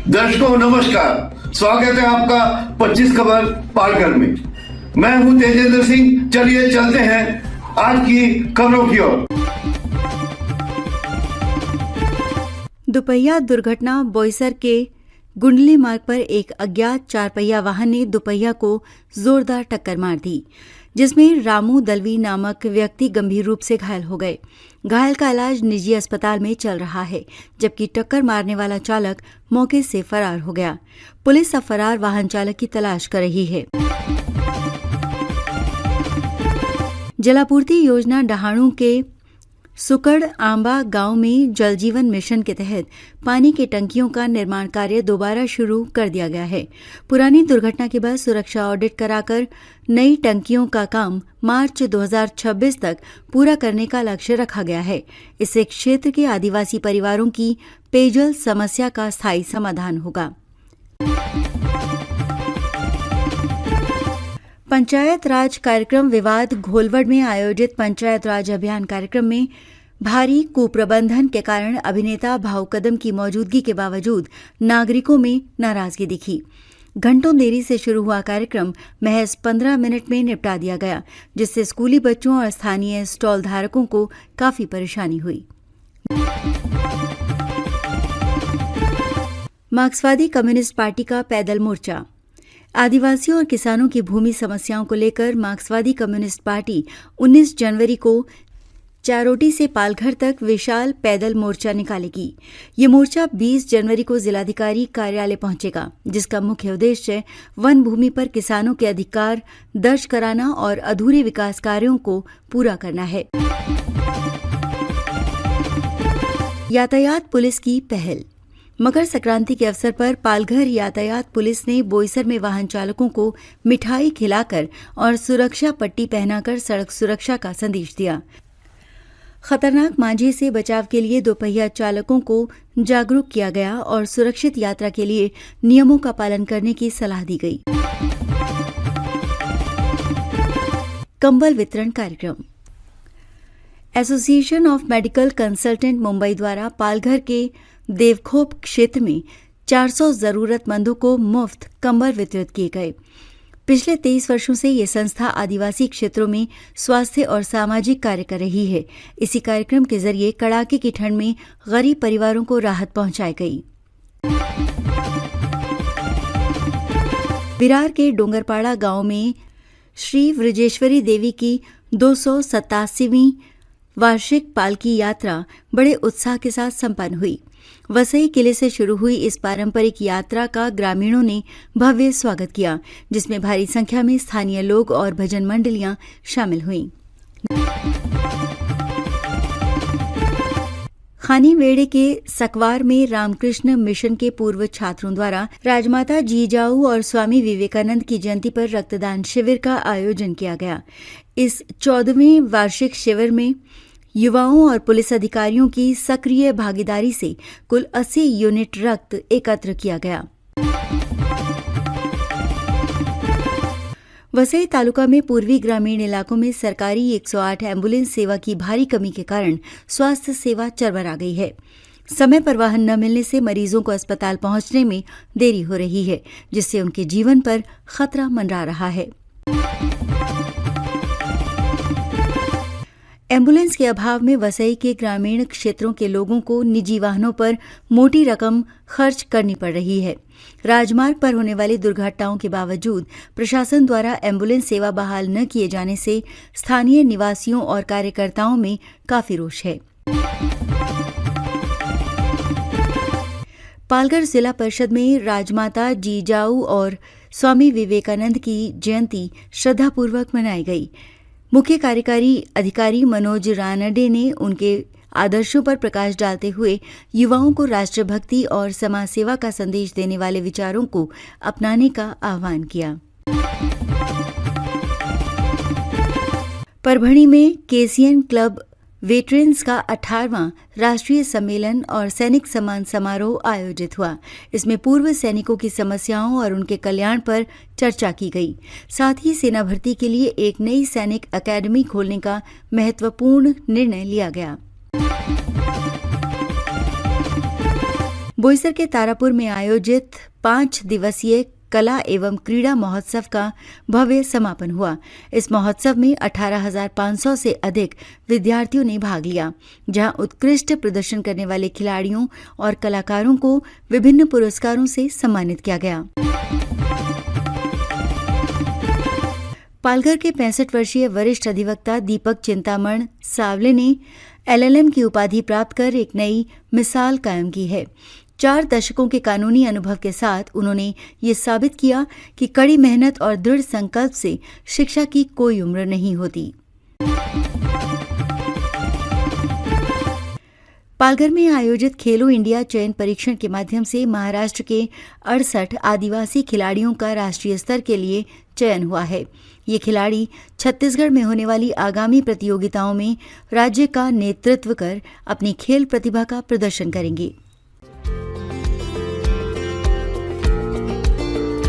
दर्शकों नमस्कार, स्वागत है आपका 25 खबर पालघर में। मैं हूं तेजेंद्र सिंह। चलिए चलते हैं आज की खबरों की ओर। दुपहिया दुर्घटना। बोईसर के गुंडली मार्ग पर एक अज्ञात चारपहिया वाहन ने दुपहिया को जोरदार टक्कर मार दी, जिसमें रामू दलवी नामक व्यक्ति गंभीर रूप से घायल हो गए। घायल का इलाज निजी अस्पताल में चल रहा है, जबकि टक्कर मारने वाला चालक मौके से फरार हो गया। पुलिस अब फरार वाहन चालक की तलाश कर रही है। जलापूर्ति योजना डहाणू के सुकड़ आंबा गांव में जल जीवन मिशन के तहत पानी की टंकियों का निर्माण कार्य दोबारा शुरू कर दिया गया है। पुरानी दुर्घटना के बाद सुरक्षा ऑडिट कराकर नई टंकियों का काम मार्च 2026 तक पूरा करने का लक्ष्य रखा गया है। इससे क्षेत्र के आदिवासी परिवारों की पेयजल समस्या का स्थायी समाधान होगा। पंचायत राज कार्यक्रम विवाद। घोलवड में आयोजित पंचायत राज अभियान कार्यक्रम में भारी कुप्रबंधन के कारण अभिनेता भाऊ कदम की मौजूदगी के बावजूद नागरिकों में नाराजगी दिखी। घंटों देरी से शुरू हुआ कार्यक्रम महज 15 मिनट में निपटा दिया गया, जिससे स्कूली बच्चों और स्थानीय स्टॉल धारकों को काफी परेशानी हुई। मार्क्सवादी कम्युनिस्ट पार्टी का पैदल मोर्चा। आदिवासियों और किसानों की भूमि समस्याओं को लेकर मार्क्सवादी कम्युनिस्ट पार्टी 19 जनवरी को चारोटी से पालघर तक विशाल पैदल मोर्चा निकालेगी। ये मोर्चा 20 जनवरी को जिलाधिकारी कार्यालय पहुंचेगा, जिसका मुख्य उद्देश्य वन भूमि पर किसानों के अधिकार दर्ज कराना और अधूरे विकास कार्यों को पूरा करना है। यातायात पुलिस की पहल। मकर संक्रांति के अवसर पर पालघर यातायात पुलिस ने बोईसर में वाहन चालकों को मिठाई खिलाकर और सुरक्षा पट्टी पहनाकर सड़क सुरक्षा का संदेश दिया। खतरनाक मांझे से बचाव के लिए दोपहिया चालकों को जागरूक किया गया और सुरक्षित यात्रा के लिए नियमों का पालन करने की सलाह दी गई। कंबल वितरण कार्यक्रम। Association of medical consultant Mumbai द्वारा पालघर के देवखोप क्षेत्र में 400 जरूरतमंदों को मुफ्त कंबल वितरित किए गए। पिछले 23 वर्षों से ये संस्था आदिवासी क्षेत्रों में स्वास्थ्य और सामाजिक कार्य कर रही है। इसी कार्यक्रम के जरिए कड़ाके की ठंड में गरीब परिवारों को राहत पहुंचाई गई। विरार के डोंगरपाड़ा गांव में श्री वृजेश्वरी देवी की 287वीं वार्षिक पालकी यात्रा बड़े उत्साह के साथ संपन्न हुई। वसई किले से शुरू हुई इस पारंपरिक यात्रा का ग्रामीणों ने भव्य स्वागत किया, जिसमें भारी संख्या में स्थानीय लोग और भजन मंडलियां शामिल हुईं। खानीवेड़े के सकवार में रामकृष्ण मिशन के पूर्व छात्रों द्वारा राजमाता जीजाऊ और स्वामी विवेकानंद की जयंती पर रक्तदान शिविर का आयोजन किया गया। इस 14वें वार्षिक शिविर में युवाओं और पुलिस अधिकारियों की सक्रिय भागीदारी से कुल 80 यूनिट रक्त एकत्र किया गया। वसई तालुका में पूर्वी ग्रामीण इलाकों में सरकारी 108 एम्बुलेंस सेवा की भारी कमी के कारण स्वास्थ्य सेवा चरमरा गई है। समय पर वाहन न मिलने से मरीजों को अस्पताल पहुंचने में देरी हो रही है, जिससे उनके जीवन पर खतरा मंडरा रहा है। एम्बुलेंस के अभाव में वसई के ग्रामीण क्षेत्रों के लोगों को निजी वाहनों पर मोटी रकम खर्च करनी पड़ रही है। राजमार्ग पर होने वाली दुर्घटनाओं के बावजूद प्रशासन द्वारा एम्बुलेंस सेवा बहाल न किए जाने से स्थानीय निवासियों और कार्यकर्ताओं में काफी रोष है। पालघर जिला परिषद में राजमाता जीजाऊ और स्वामी विवेकानंद की जयंती श्रद्धापूर्वक मनाई गई। मुख्य कार्यकारी अधिकारी मनोज रानडे ने उनके आदर्शों पर प्रकाश डालते हुए युवाओं को राष्ट्रभक्ति और समाज सेवा का संदेश देने वाले विचारों को अपनाने का आह्वान किया। परभणी में केसीएन क्लब वेटरन्स का 18वां राष्ट्रीय सम्मेलन और सैनिक सम्मान समारोह आयोजित हुआ। इसमें पूर्व सैनिकों की समस्याओं और उनके कल्याण पर चर्चा की गई। साथ ही सेना भर्ती के लिए एक नई सैनिक अकादमी खोलने का महत्वपूर्ण निर्णय लिया गया। बोईसर के तारापुर में आयोजित 5 दिवसीय कला एवं क्रीड़ा महोत्सव का भव्य समापन हुआ। इस महोत्सव में 18,500 से अधिक विद्यार्थियों ने भाग लिया, जहां उत्कृष्ट प्रदर्शन करने वाले खिलाड़ियों और कलाकारों को विभिन्न पुरस्कारों से सम्मानित किया गया। पालघर के 65 वर्षीय वरिष्ठ अधिवक्ता दीपक चिंतामण सावले ने LLM की उपाधि प्राप्त कर एक नई मिसाल कायम की है। 4 दशकों के कानूनी अनुभव के साथ उन्होंने ये साबित किया कि कड़ी मेहनत और दृढ़ संकल्प से शिक्षा की कोई उम्र नहीं होती। पालघर में आयोजित खेलो इंडिया चयन परीक्षण के माध्यम से महाराष्ट्र के 68 आदिवासी खिलाड़ियों का राष्ट्रीय स्तर के लिए चयन हुआ है। ये खिलाड़ी छत्तीसगढ़ में होने वाली आगामी प्रतियोगिताओं में राज्य का नेतृत्व कर अपनी खेल प्रतिभा का प्रदर्शन करेंगे।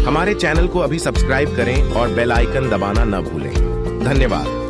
हमारे चैनल को अभी सब्सक्राइब करें और बेल आइकन दबाना न भूलें। धन्यवाद।